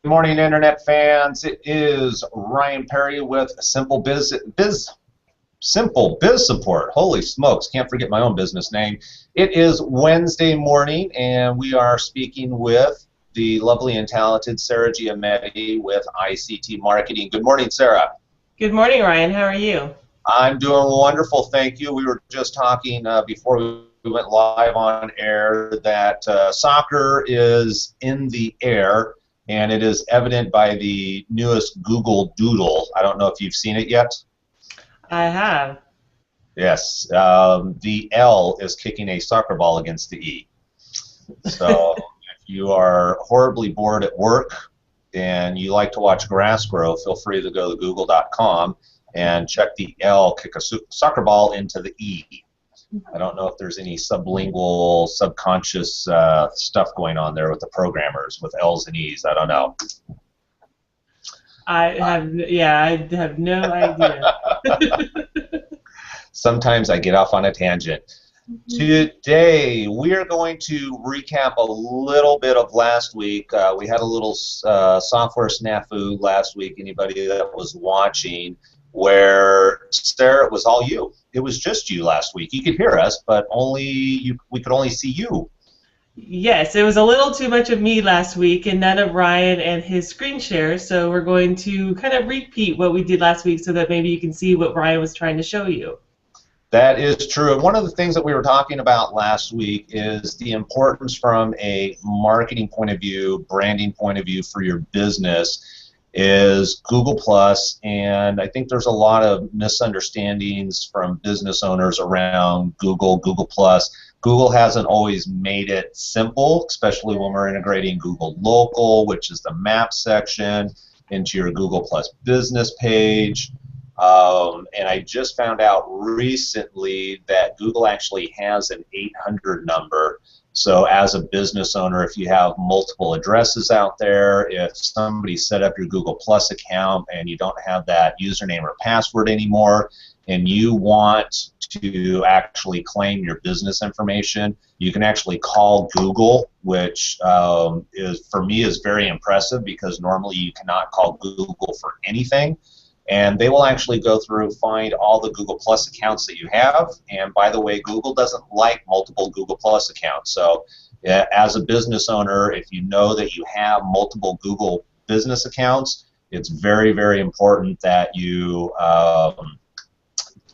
morning, Internet fans. It is Ryan Perry with Simple Biz Support. Holy smokes, can't forget my own business name. It is Wednesday morning, and we are speaking with the lovely and talented Sarah Giometti with ICT Marketing. Good morning, Sarah. Good morning, Ryan. How are you? I'm doing wonderful, thank you. We were just talking before we went live on air that soccer is in the air, and it is evident by the newest Google Doodle. I don't know if you've seen it yet. I have. Yes, the L is kicking a soccer ball against the E. So if you are horribly bored at work and you like to watch grass grow, feel free to go to google.com and check the L kick a soccer ball into the E. I don't know if there's any sublingual, subconscious stuff going on there with the programmers with L's and E's. I don't know. I have no idea. Sometimes I get off on a tangent. Today, we are going to recap a little bit of last week. We had a little software snafu last week, anybody that was watching, where, Sarah, it was all you. It was just you last week. You could hear us, but we could only see you. Yes, it was a little too much of me last week and none of Ryan and his screen share, so we're going to kind of repeat what we did last week so that maybe you can see what Ryan was trying to show you. That is true. And one of the things that we were talking about last week is the importance from a marketing point of view, branding point of view for your business is Google Plus, and I think there's a lot of misunderstandings from business owners around Google Plus. Google hasn't always made it simple, especially when we're integrating Google Local, which is the map section, into your Google Plus business page. And I just found out recently that Google actually has an 800 number. So as a business owner, if you have multiple addresses out there, if somebody set up your Google Plus account and you don't have that username or password anymore, and you want to actually claim your business information, you can actually call Google, which for me is very impressive because normally you cannot call Google for anything. And they will actually go through, find all the Google Plus accounts that you have. And by the way, Google doesn't like multiple Google Plus accounts. So as a business owner, if you know that you have multiple Google business accounts, it's very, very important that you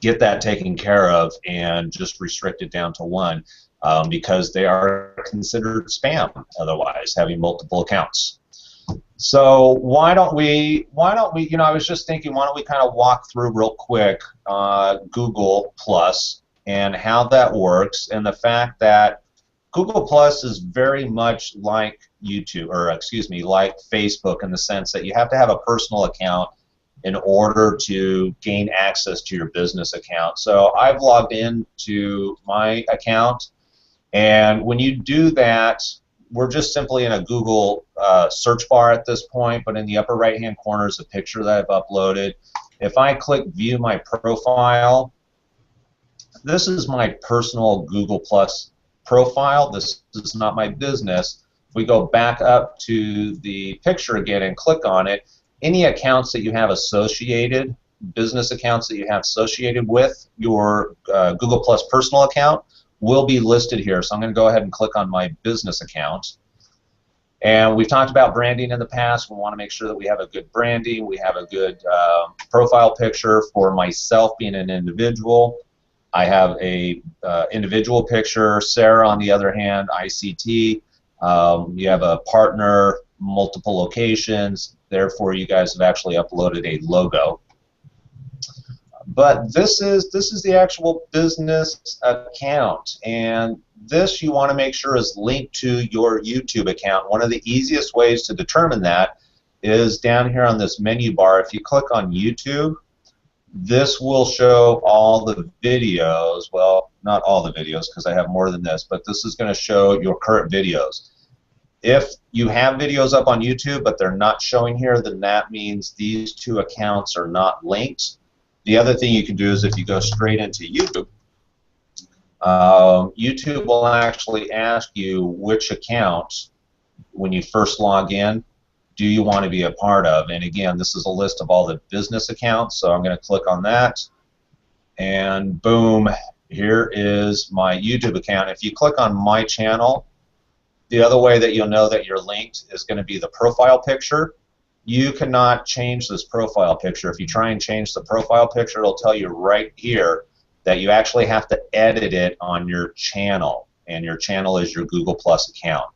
get that taken care of and just restrict it down to one because they are considered spam otherwise, having multiple accounts. So why don't we, I was just thinking, why don't we kind of walk through real quick Google Plus and how that works, and the fact that Google Plus is very much like YouTube, or excuse me, like Facebook, in the sense that you have to have a personal account in order to gain access to your business account. So I've logged into my account, and when you do that, we're just simply in a Google search bar at this point, but in the upper right-hand corner is a picture that I've uploaded. If I click View My Profile, this is my personal Google Plus profile. This is not my business. If we go back up to the picture again and click on it, any accounts that you have associated, business accounts that you have associated with your Google Plus personal account, will be listed here. So I'm going to go ahead and click on my business account. And we've talked about branding in the past. We want to make sure that we have a good branding. We have a good profile picture. For myself, being an individual, I have a individual picture. Sarah, on the other hand, ICT. You have a partner, multiple locations. Therefore, you guys have actually uploaded a logo. But this is the actual business account, and this you want to make sure is linked to your YouTube account. One of the easiest ways to determine that is down here on this menu bar. If you click on YouTube, this will show all the videos. Well, not all the videos because I have more than this, but this is going to show your current videos. If you have videos up on YouTube but they're not showing here, then that means these two accounts are not linked. The other thing you can do is if you go straight into YouTube, YouTube will actually ask you which account, when you first log in, do you want to be a part of? And again, this is a list of all the business accounts, so I'm going to click on that, and boom, here is my YouTube account. If you click on my channel, the other way that you'll know that you're linked is going to be the profile picture. You cannot change this profile picture. If you try and change the profile picture, it'll tell you right here that you actually have to edit it on your channel, and your channel is your Google Plus account.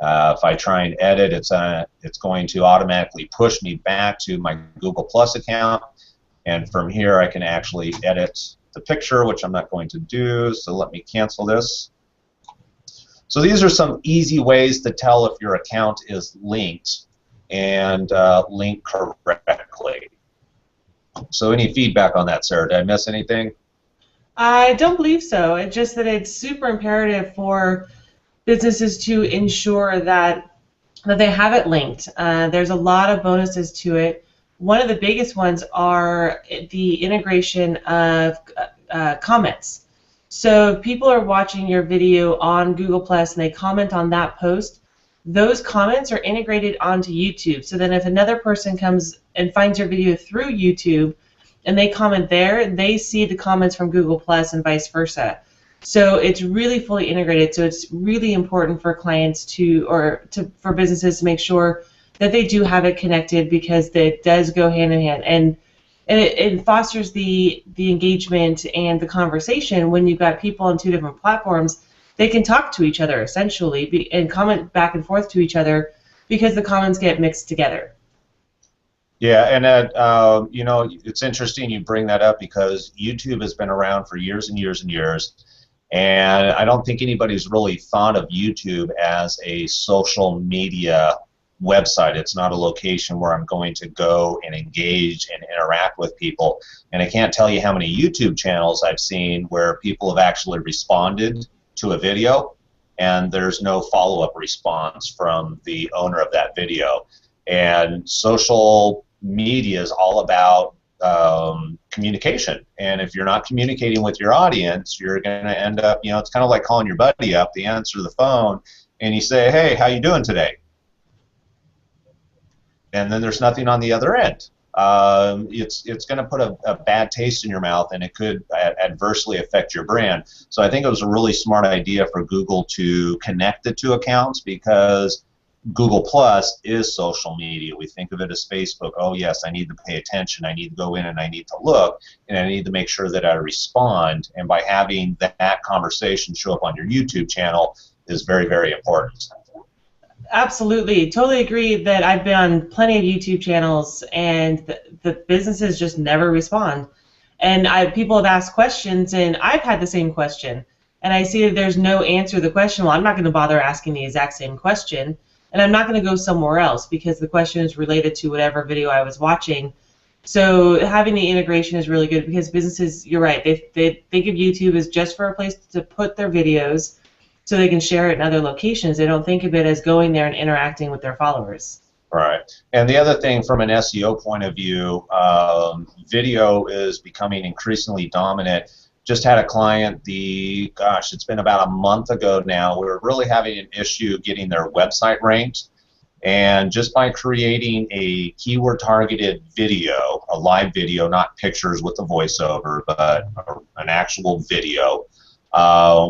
If I try and edit, it's going to automatically push me back to my Google Plus account, and from here I can actually edit the picture, which I'm not going to do, so let me cancel this. So these are some easy ways to tell if your account is linked and linked correctly. So any feedback on that, Sarah? Did I miss anything? I don't believe so. It's just that it's super imperative for businesses to ensure that they have it linked. There's a lot of bonuses to it. One of the biggest ones are the integration of comments. So if people are watching your video on Google Plus and they comment on that post, those comments are integrated onto YouTube. So then if another person comes and finds your video through YouTube and they comment there, they see the comments from Google Plus and vice versa. So it's really fully integrated. So it's really important for clients for businesses to make sure that they do have it connected, because it does go hand in hand, and it fosters the engagement and the conversation. When you've got people on two different platforms, they can talk to each other essentially and comment back and forth to each other, because the comments get mixed together. Yeah, and you know, it's interesting you bring that up, because YouTube has been around for years and years and years, and I don't think anybody's really thought of YouTube as a social media website. It's not a location where I'm going to go and engage and interact with people. And I can't tell you how many YouTube channels I've seen where people have actually responded to a video and there's no follow-up response from the owner of that video. And social media is all about communication, and if you're not communicating with your audience, you're going to end up, you know, it's kind of like calling your buddy up, they answer the phone and you say, hey, how you doing today? And then there's nothing on the other end. It's going to put a bad taste in your mouth, and it could adversely affect your brand. So I think it was a really smart idea for Google to connect the two accounts, because Google Plus is social media. We think of it as Facebook. Oh yes, I need to pay attention. I need to go in and I need to look, and I need to make sure that I respond. And by having that conversation show up on your YouTube channel is very, very important. Absolutely, totally agree. That I've been on plenty of YouTube channels, and the businesses just never respond. And people have asked questions, and I've had the same question, and I see that there's no answer to the question. Well, I'm not going to bother asking the exact same question, and I'm not going to go somewhere else because the question is related to whatever video I was watching. So having the integration is really good, because businesses, you're right, they think of YouTube as just for a place to put their videos so they can share it in other locations. They don't think of it as going there and interacting with their followers. Right. And the other thing from an SEO point of view, video is becoming increasingly dominant. Just had a client, it's been about a month ago now, we were really having an issue getting their website ranked. And just by creating a keyword targeted video, a live video, not pictures with a voiceover, but an actual video,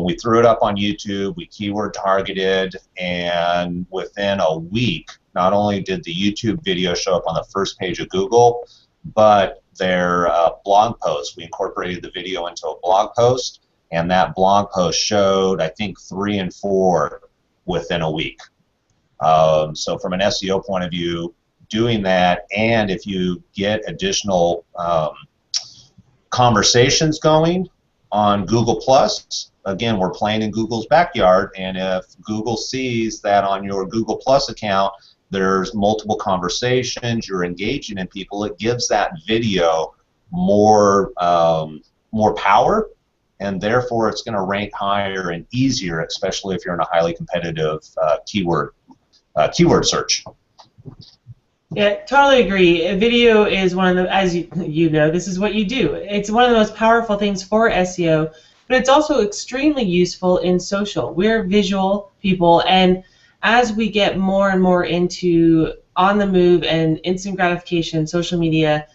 we threw it up on YouTube, we keyword targeted, and within a week, not only did the YouTube video show up on the first page of Google, but their blog post, we incorporated the video into a blog post, and that blog post showed, I think, 3 and 4 within a week. So from an SEO point of view, doing that, and if you get additional conversations going on Google Plus, again, we're playing in Google's backyard, and if Google sees that on your Google Plus account there's multiple conversations, you're engaging in people, it gives that video more power, and therefore it's going to rank higher and easier, especially if you're in a highly competitive keyword search. Yeah, totally agree. A video is one of the, as you know, this is what you do. It's one of the most powerful things for SEO, but it's also extremely useful in social. We're visual people, and as we get more and more into on the move and instant gratification, social media,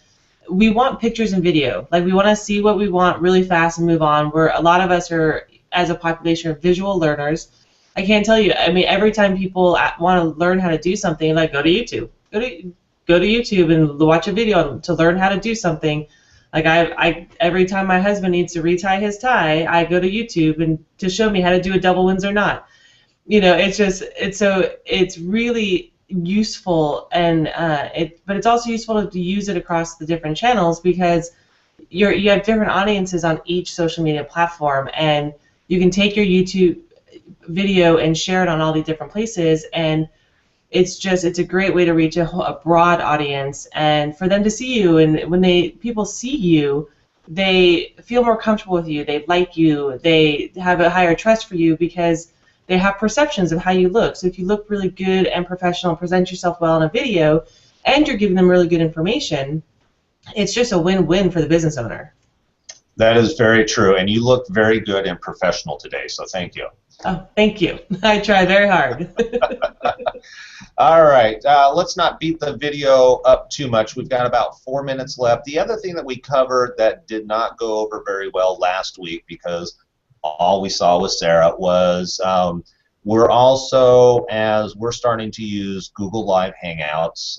we want pictures and video. Like, we want to see what we want really fast and move on. A lot of us are, as a population, are visual learners. I can't tell you. I mean, every time people want to learn how to do something, like, go to YouTube. Go to YouTube and watch a video to learn how to do something. Like, I every time my husband needs to retie his tie, I go to YouTube and to show me how to do a double Windsor knot. You know, it's really useful, and but it's also useful to use it across the different channels, because you have different audiences on each social media platform, and you can take your YouTube video and share it on all these different places, and it's a great way to reach a broad audience, and for them to see you, and when people see you, they feel more comfortable with you, they like you, they have a higher trust for you, because they have perceptions of how you look. So if you look really good and professional and present yourself well in a video, and you're giving them really good information, it's just a win-win for the business owner. That is very true, and you look very good and professional today, so thank you. Oh, thank you. I try very hard. All right, let's not beat the video up too much. We've got about 4 minutes left. The other thing that we covered that did not go over very well last week, because all we saw with Sarah, was we're also, as we're starting to use Google Live Hangouts,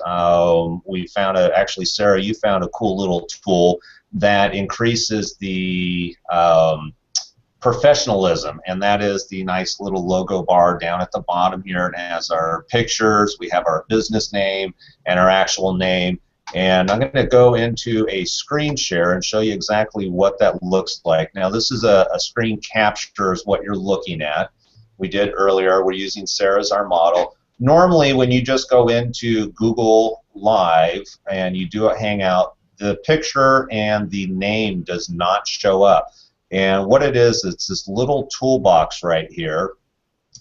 we found actually, Sarah, you found a cool little tool that increases the professionalism, and that is the nice little logo bar down at the bottom here. It has our pictures, we have our business name and our actual name, and I'm going to go into a screen share and show you exactly what that looks like. Now, this is a screen captures what you're looking at. We did earlier, we're using Sarah as our model. Normally, when you just go into Google Live and you do a Hangout, the picture and the name does not show up. And what it is, it's this little toolbox right here,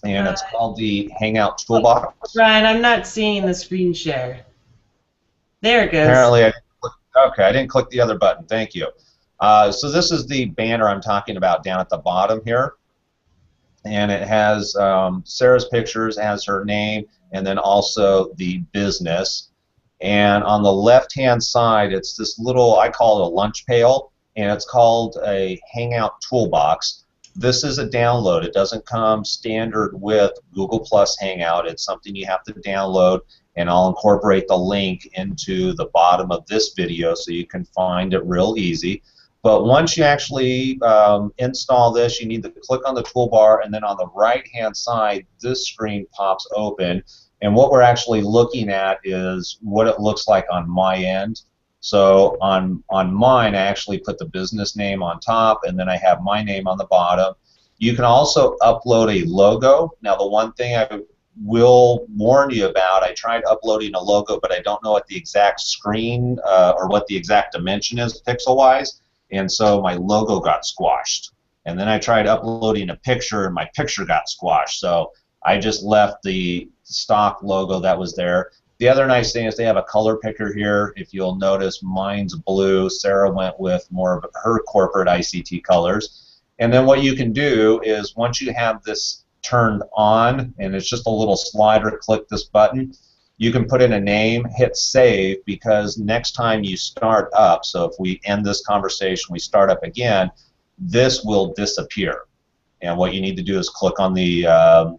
and it's called the Hangout Toolbox. Ryan, I'm not seeing the screen share. There it goes. Apparently, I didn't click the other button. Thank you. So this is the banner I'm talking about down at the bottom here, and it has Sarah's pictures, it has her name, and then also the business. And on the left-hand side, it's this little, I call it a lunch pail, and it's called a Hangout Toolbox. This is a download. It doesn't come standard with Google Plus Hangout. It's something you have to download, and I'll incorporate the link into the bottom of this video so you can find it real easy. But once you actually install this, you need to click on the toolbar, and then on the right-hand side, this screen pops open. And what we're actually looking at is what it looks like on my end. So on mine, I actually put the business name on top, and then I have my name on the bottom. You can also upload a logo. Now, the one thing I will warn you about, I tried uploading a logo, but I don't know what the exact screen or what the exact dimension is pixel-wise, and so my logo got squashed. And then I tried uploading a picture, and my picture got squashed. So I just left the stock logo that was there. The other nice thing is they have a color picker here. If you'll notice, mine's blue. Sarah went with more of her corporate ICT colors. And then what you can do is once you have this turned on, and it's just a little slider, click this button, you can put in a name, hit save, because next time you start up, so if we end this conversation, we start up again, this will disappear. And what you need to do is click on the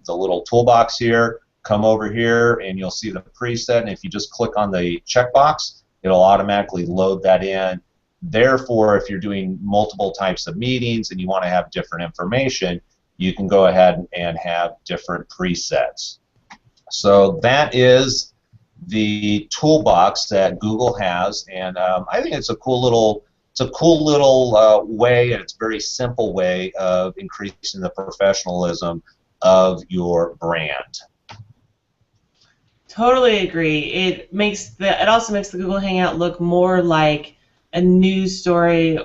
little toolbox here, come over here, and you'll see the preset, and if you just click on the checkbox, it'll automatically load that in. Therefore, if you're doing multiple types of meetings and you want to have different information, you can go ahead and have different presets. So that is the toolbox that Google has, and I think it's a cool little way, and it's a very simple way of increasing the professionalism of your brand. Totally agree. It also makes the Google Hangout look more like a news story,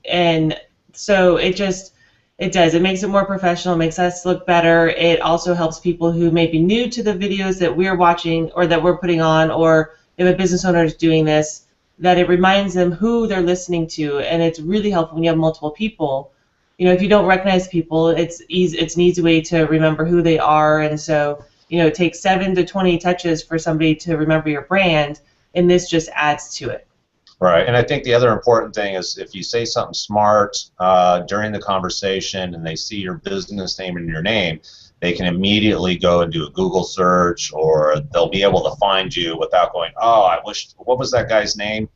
and so it does. It makes it more professional, makes us look better. It also helps people who may be new to the videos that we're watching or that we're putting on, or if a business owner is doing this, that it reminds them who they're listening to, and it's really helpful when you have multiple people. You know, if you don't recognize people, it's an easy way to remember who they are, and so it takes 7 to 20 touches for somebody to remember your brand, and this just adds to it. Right, and I think the other important thing is if you say something smart during the conversation and they see your business name and your name, they can immediately go and do a Google search, or they'll be able to find you without going, oh, what was that guy's name?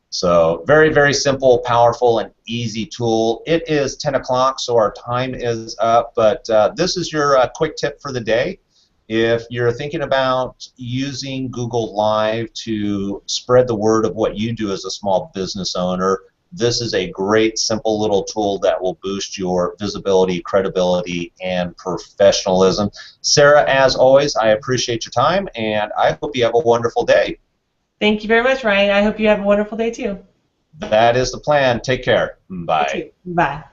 So very, very simple, powerful, and easy tool. It is 10 o'clock, so our time is up, but this is your quick tip for the day. If you're thinking about using Google Live to spread the word of what you do as a small business owner, this is a great, simple little tool that will boost your visibility, credibility, and professionalism. Sarah, as always, I appreciate your time, and I hope you have a wonderful day. Thank you very much, Ryan. I hope you have a wonderful day, too. That is the plan. Take care. Bye. You too. Bye.